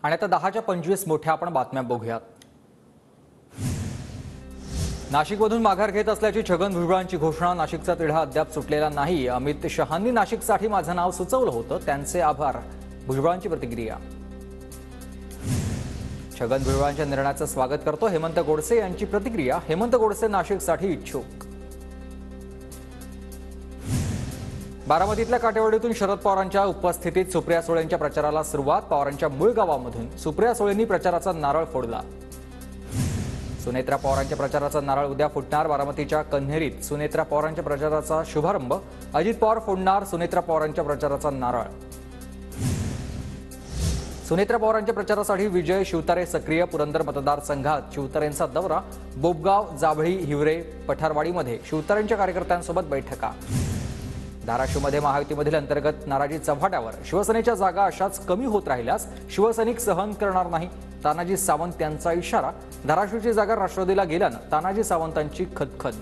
आणि आता 10च्या 25 मोठ्या आपण बातम्या बघूयात। नाशिकमधून माघार घेत असल्याची छगन भुजबळांची घोषणा। नाशिकचा तिढा अद्याप सुटलेला नाही। अमित शहांनी नाशिकसाठी माझं नाव सुचवलं होतं, त्यांचे आभार। भुजबळांची प्रतिक्रिया। छगन भुजबळांच्या निर्णयाचं स्वागत करतो। हेमंत गोडसे यांची प्रतिक्रिया। हेमंत गोडसे नाशिकसाठी इच्छुक। बारामतीतल्या काटेवाडीतून शरद पवारांच्या उपस्थितीत सुप्रिया सुळेंच्या प्रचाराला सुरुवात। पवारांच्या मूळ गावामधून सुप्रिया सुळेंनी प्रचाराचा नारळ फोडला। सुनेत्रा पवारांच्या प्रचाराचा नारळ उद्या फुटणार। बारामतीच्या कन्हेरीत सुनेत्रा पवारांच्या प्रचाराचा शुभारंभ। अजित पवार फोडणार सुनेत्रा पवारांच्या प्रचाराचा नारळ। सुनेत्रा पवारांच्या प्रचारासाठी विजय शिवतारे सक्रिय। पुरंदर मतदारसंघात शिवतारेंचा दौरा। बोबगाव, जाभळी, हिवरे, पठारवाडीमध्ये शिवतारेंच्या कार्यकर्त्यांसोबत बैठका। धाराशिवमध्ये महायुतीमधील अंतर्गत नाराजी चव्हाट्यावर। शिवसेनेच्या जागा अशाच कमी होत राहिल्यास शिवसैनिक सहन करणार नाही, तानाजी सावंत यांचा इशारा। धाराशिवची जागा राष्ट्रवादीला गेल्यानं तानाजी सावंतांची खदखद।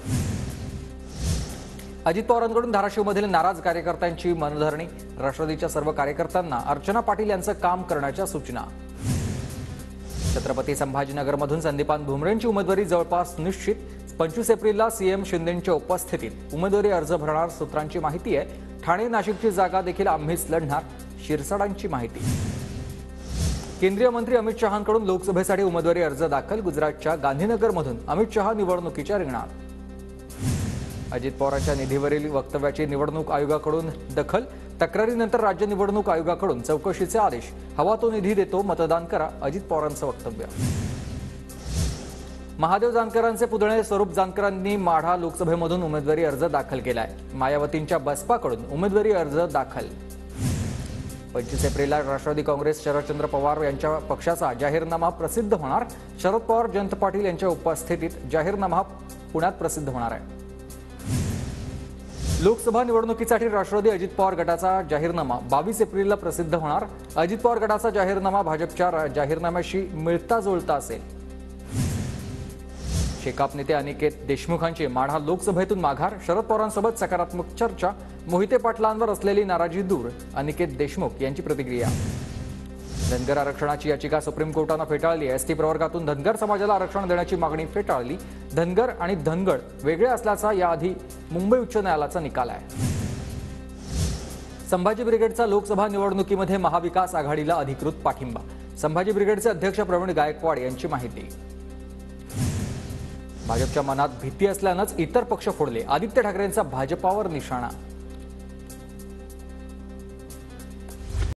अजित पवारांकडून धाराशिवमधील नाराज कार्यकर्त्यांची मनधरणी। राष्ट्रवादीच्या सर्व कार्यकर्त्यांना अर्चना पाटील यांचं काम करण्याच्या सूचना। छत्रपती संभाजीनगरमधून संदीपान भुमरेंची उमेदवारी जवळपास निश्चित। 25 एप्रिलला सीएम शिंदेंच्या उपस्थितीत उमेदवारी अर्ज भरणार सूत्रांची माहिती आहे। ठाणे नाशिकची जागा देखील आम्हीच लढणार, शिरसाडांची माहिती। केंद्रीय मंत्री अमित शहांकडून लोकसभेसाठी उमेदवारी अर्ज दाखल। गुजरातच्या गांधीनगरमधून अमित शहा निवडणुकीच्या रिंगणात। अजित पवारांच्या निधीवरील वक्तव्याची निवडणूक आयोगाकडून दखल। तक्रारीनंतर राज्य निवडणूक आयोगाकडून चौकशीचे आदेश। हवा तो निधी देतो, मतदान करा, अजित पवारांचं वक्तव्य। महादेव जानकरांचे पुतणे स्वरूप जानकरांनी माढा लोकसभेमधून उमेदवारी अर्ज दाखल केलाय। मायावतींच्या बसपाकडून उमेदवारी अर्ज दाखल। 25 एप्रिलला राष्ट्रवादी काँग्रेस शरदचंद्र पवार यांच्या पक्षाचा जाहीरनामा प्रसिद्ध होणार। शरद पवार, जयंत पाटील यांच्या उपस्थितीत जाहीरनामा पुण्यात प्रसिद्ध होणार आहे। लोकसभा निवडणुकीसाठी राष्ट्रवादी अजित पवार गटाचा जाहीरनामा 22 एप्रिलला प्रसिद्ध होणार। अजित पवार गटाचा जाहीरनामा भाजपच्या जाहीरनाम्याशी मिळता जुळता असेल। शेकाप नेते अनिकेत देशमुखांची माढा लोकसभेतून माघार। शरद पवारांसोबत सकारात्मक चर्चा। मोहिते पाटलांवर असलेली नाराजी दूर, अनिकेत देशमुख यांची प्रतिक्रिया। धनगर आरक्षणाची याचिका सुप्रीम कोर्टानं फेटाळली। एसटी प्रवर्गातून धनगर समाजाला आरक्षण देण्याची मागणी फेटाळली। धनगर आणि धनगड वेगळे असल्याचा याआधी मुंबई उच्च न्यायालयाचा निकाल आहे। संभाजी ब्रिगेडचा लोकसभा निवडणुकीमध्ये महाविकास आघाडीला अधिकृत पाठिंबा। संभाजी ब्रिगेडचे अध्यक्ष प्रवीण गायकवाड यांची माहिती। भाजपच्या मनात भीती असल्यानंच इतर पक्ष फोडले। आदित्य ठाकरेंचा भाजपावर निशाणा।